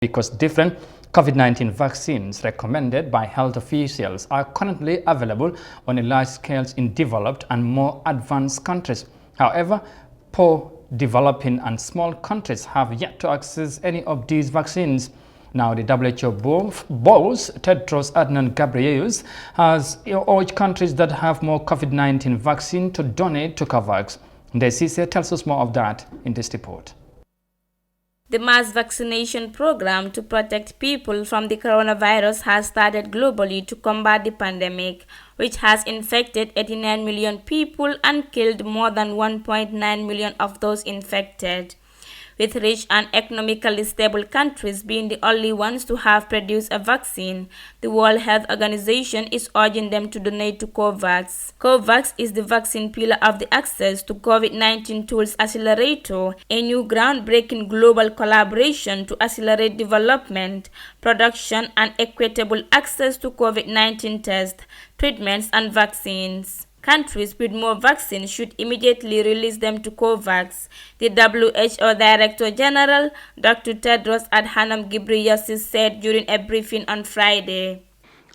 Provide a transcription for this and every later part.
because different COVID-19 vaccines recommended by health officials are currently available on a large scale in developed and more advanced countries. However, poor developing and small countries have yet to access any of these vaccines. Now, the WHO boss, Tedros Adhanom Ghebreyesus, has urged countries that have more COVID-19 vaccine to donate to Covax. Desise tells us more of that in this report. The mass vaccination program to protect people from the coronavirus has started globally to combat the pandemic, which has infected 89 million people and killed more than 1.9 million of those infected. With rich and economically stable countries being the only ones to have produced a vaccine, the World Health Organization is urging them to donate to Covax. Covax is the vaccine pillar of the Access to COVID-19 Tools Accelerator, a new groundbreaking global collaboration to accelerate development, production, and equitable access to COVID-19 tests, treatments, and vaccines. Countries with more vaccines should immediately release them to Covax, the WHO Director General, Dr. Tedros Adhanom Ghebreyesus, said during a briefing on Friday.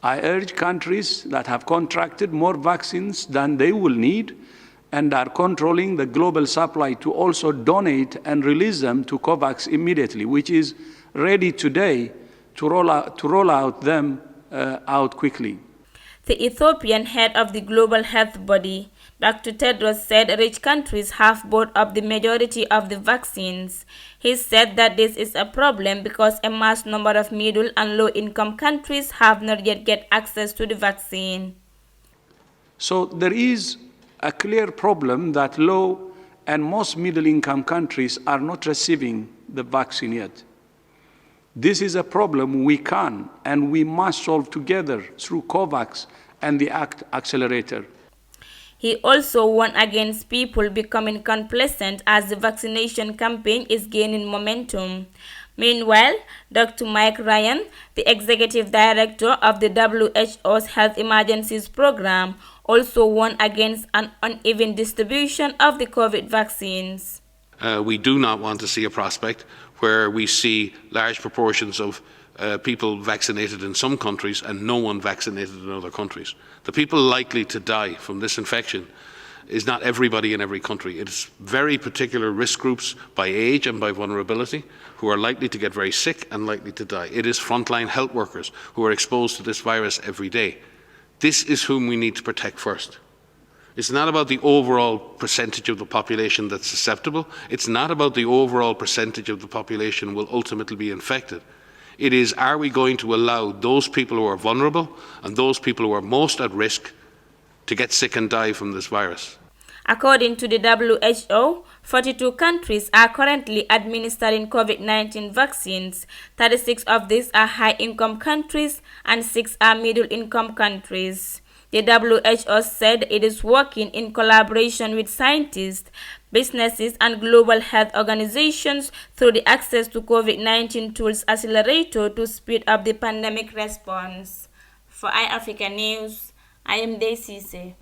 I urge countries that have contracted more vaccines than they will need and are controlling the global supply to also donate and release them to Covax immediately, which is ready today to roll out them out quickly. The Ethiopian head of the global health body, Dr. Tedros, said rich countries have bought up the majority of the vaccines. He said that this is a problem because a mass number of middle and low-income countries have not yet get access to the vaccine. So there is a clear problem that low and most middle-income countries are not receiving the vaccine yet. This is a problem we can and we must solve together through Covax and the ACT Accelerator. He also warned against people becoming complacent as the vaccination campaign is gaining momentum. Meanwhile, Dr. Mike Ryan, the executive director of the WHO's Health Emergencies Program, also warned against an uneven distribution of the COVID vaccines. We do not want to see a prospect where we see large proportions of people vaccinated in some countries and no one vaccinated in other countries. The people likely to die from this infection is not everybody in every country. It is very particular risk groups by age and by vulnerability who are likely to get very sick and likely to die. It is frontline health workers who are exposed to this virus every day. This is whom we need to protect first. It's not about the overall percentage of the population that's susceptible. It's not about the overall percentage of the population will ultimately be infected. It is, are we going to allow those people who are vulnerable and those people who are most at risk to get sick and die from this virus? According to the WHO, 42 countries are currently administering COVID-19 vaccines. 36 of these are high-income countries and 6 are middle-income countries. The WHO said it is working in collaboration with scientists, businesses, and global health organizations through the Access to COVID-19 Tools Accelerator to speed up the pandemic response. For iAfrica News, I am Desise.